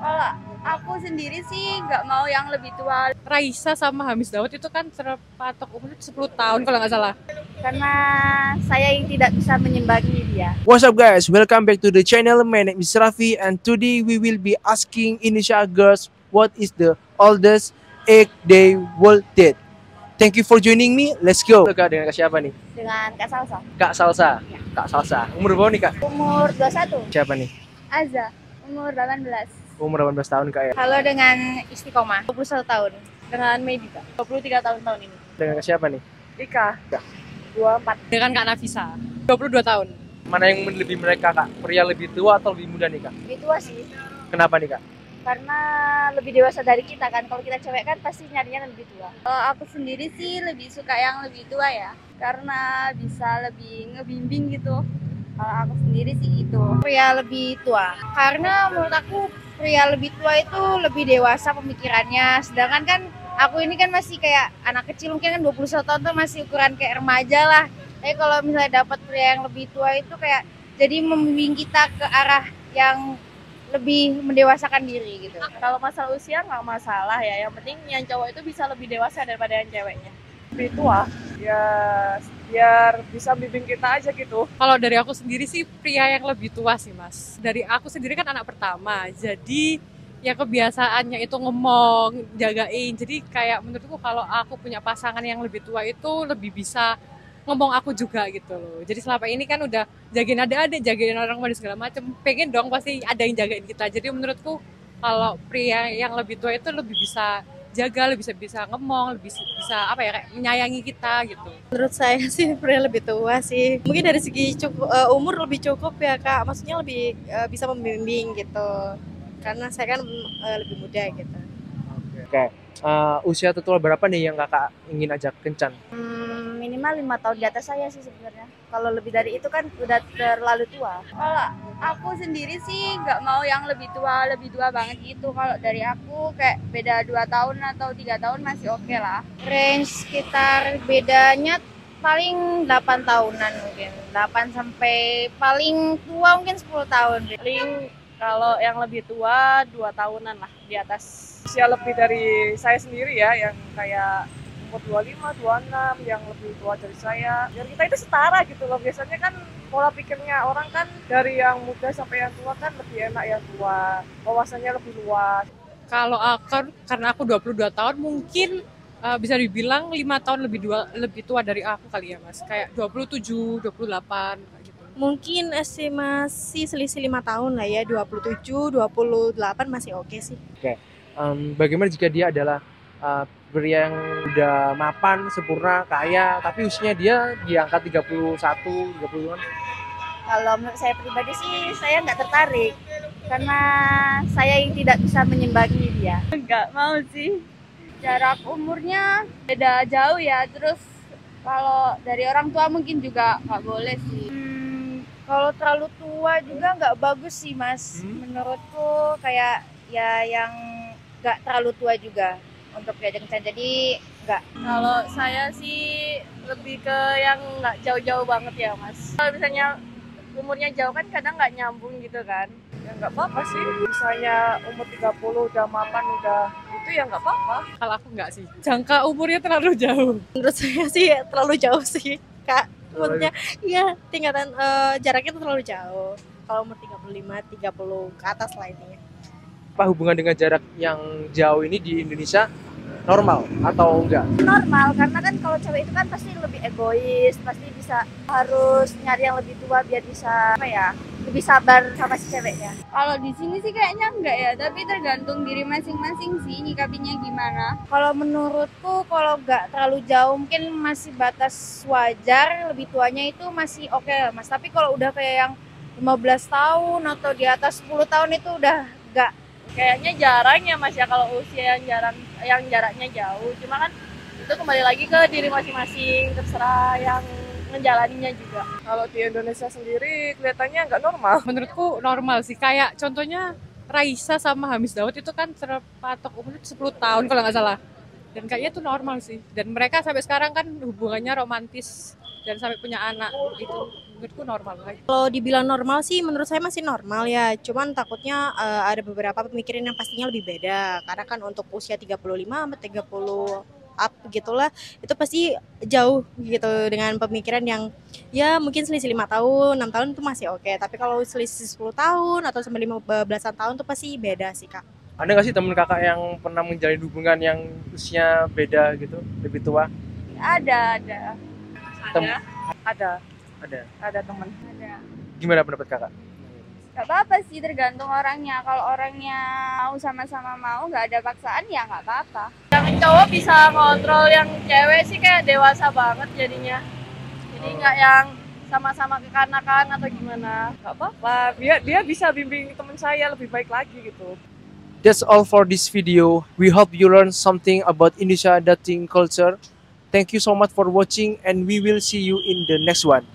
Kalau aku sendiri sih nggak mau yang lebih tua. Raisa sama Hamis Daud itu kan terpatok umurnya 10 tahun kalau nggak salah. Karena saya yang tidak bisa menyimbangi dia. What's up guys, welcome back to the channel. My name is Raffi and today we will be asking Indonesia girls what is the oldest egg they will date. Thank you for joining me, let's go. Kak, dengan Kak siapa nih? Dengan Kak Salsa. Kak Salsa. Kak Salsa, umur berapa nih Kak? Umur 21. Siapa nih? Aza. Umur 18. Umur 18 tahun Kak ya. Halo dengan Istiqomah. 21 tahun. Dengan Medika. 23 tahun ini. Dengan Kak siapa nih? Ika. 24. Dengan Kak Nafisa, 22 tahun. Mana yang lebih mereka Kak? Pria lebih tua atau lebih muda nih Kak? Lebih tua sih. Kenapa nih Kak? Karena lebih dewasa dari kita kan. Kalau kita cewek kan pasti nyarinya lebih tua. Kalau aku sendiri sih lebih suka yang lebih tua ya. Karena bisa lebih ngebimbing gitu. Kalau aku sendiri sih itu. Pria lebih tua. Karena menurut aku pria lebih tua itu lebih dewasa pemikirannya. Sedangkan kan aku ini kan masih kayak anak kecil, mungkin kan 21 tahun tuh masih ukuran kayak remaja lah. Tapi kalau misalnya dapat pria yang lebih tua itu kayak jadi membimbing kita ke arah yang lebih mendewasakan diri gitu. Kalau masalah usia nggak masalah ya, yang penting yang cowok itu bisa lebih dewasa daripada yang ceweknya. Lebih tua ya, biar bisa bimbing kita aja gitu. Kalau dari aku sendiri sih pria yang lebih tua sih mas. Dari aku sendiri kan anak pertama, jadi ya kebiasaannya itu ngomong, jagain. Jadi kayak menurutku kalau aku punya pasangan yang lebih tua itu lebih bisa ngomong aku juga gitu loh. Jadi selama ini kan udah jagain adik-adik, jagain orang tua segala macam. Pengen dong pasti ada yang jagain kita. Jadi menurutku kalau pria yang lebih tua itu lebih bisa jaga, lebih bisa ngomong, lebih bisa apa ya kayak menyayangi kita gitu. Menurut saya sih pria lebih tua sih. Mungkin dari segi umur lebih cukup ya Kak. Maksudnya lebih bisa membimbing gitu. Karena saya kan lebih muda gitu. Oke. Usia tertua berapa nih yang Kakak ingin ajak kencan? Minimal 5 tahun di atas saya sih sebenarnya. Kalau lebih dari itu kan udah terlalu tua. Kalau aku sendiri sih nggak mau yang lebih tua banget gitu. Kalau dari aku kayak beda 2 tahun atau 3 tahun masih oke lah. Range sekitar bedanya paling 8 tahunan mungkin. 8 sampai paling tua mungkin 10 tahun. Paling kalau yang lebih tua 2 tahunan lah di atas. Usia lebih dari saya sendiri ya, yang kayak umur 25, 26, yang lebih tua dari saya. Biar kita itu setara gitu loh. Biasanya kan pola pikirnya orang kan dari yang muda sampai yang tua kan lebih enak yang tua. Wawasannya lebih luas. Kalau aku, karena aku 22 tahun mungkin bisa dibilang 5 tahun lebih tua dari aku kali ya mas. Kayak 27, 28 gitu. Mungkin estimasi selisih 5 tahun lah ya. 27, 28 masih oke sih. Bagaimana jika dia adalah pria yang udah mapan, sempurna, kaya, tapi usianya dia di angka 31, 30-an? Kalau menurut saya pribadi sih saya nggak tertarik. Karena saya yang tidak bisa menyimbangi dia. Nggak mau sih. Jarak umurnya beda jauh ya, terus kalau dari orang tua mungkin juga nggak boleh sih. Kalau terlalu tua juga nggak bagus sih mas. Menurutku kayak ya yang nggak terlalu tua juga untuk diajak kencan, jadi nggak. Kalau saya sih lebih ke yang nggak jauh-jauh banget ya mas. Kalau misalnya umurnya jauh kan kadang nggak nyambung gitu kan. Ya nggak apa-apa sih. Misalnya umur 30 udah mapan, udah itu ya nggak apa-apa. Kalau aku nggak sih. Jangka umurnya terlalu jauh. Menurut saya sih terlalu jauh sih Kak. Maksudnya iya tingkatan jaraknya tuh terlalu jauh. Kalau umur 35, 30 ke atas lah intinya. Apa hubungan dengan jarak yang jauh ini di Indonesia normal atau enggak? Normal, karena kan kalau cewek itu kan pasti lebih egois, pasti bisa harus nyari yang lebih tua biar bisa apa ya, lebih sabar sama si ceweknya. Kalau di sini sih kayaknya enggak ya, tapi tergantung diri masing-masing sih nyikapinnya gimana. Kalau menurutku kalau nggak terlalu jauh mungkin masih batas wajar, lebih tuanya itu masih oke lah mas. Tapi kalau udah kayak yang 15 tahun atau di atas 10 tahun itu udah nggak. Kayaknya jarang ya mas ya kalau usia yang jaraknya jauh. Cuma kan itu kembali lagi ke diri masing-masing, terserah yang menjalaninya juga. Kalau di Indonesia sendiri kelihatannya nggak normal. Menurutku normal sih. Kayak contohnya Raisa sama Hamis Daud itu kan terpatok umurnya 10 tahun kalau nggak salah. Dan kayaknya itu normal sih. Dan mereka sampai sekarang kan hubungannya romantis dan sampai punya anak. Itu menurutku normal aja. Kalau dibilang normal sih menurut saya masih normal ya. Cuman takutnya ada beberapa pemikiran yang pastinya lebih beda. Karena kan untuk usia 35 sampai 30 up gitulah, itu pasti jauh gitu dengan pemikiran yang ya mungkin selisih 5 tahun, 6 tahun itu masih oke. Tapi kalau selisih 10 tahun atau sampai 15-an tahun itu pasti beda sih, Kak. Ada nggak sih teman kakak yang pernah menjalin hubungan yang usia beda gitu, lebih tua? Ada. Tem- Ada teman. Gimana pendapat kakak? Gak apa-apa sih, tergantung orangnya. Kalau orangnya mau sama-sama mau, nggak ada paksaan ya nggak apa-apa. Yang cowok bisa ngontrol, yang cewek sih kayak dewasa banget jadinya. Jadi nggak yang sama-sama kekanakan atau gimana. Nggak apa-apa, dia bisa bimbing teman saya lebih baik lagi gitu. That's all for this video. We hope you learn something about Indonesia dating culture. Thank you so much for watching and we will see you in the next one.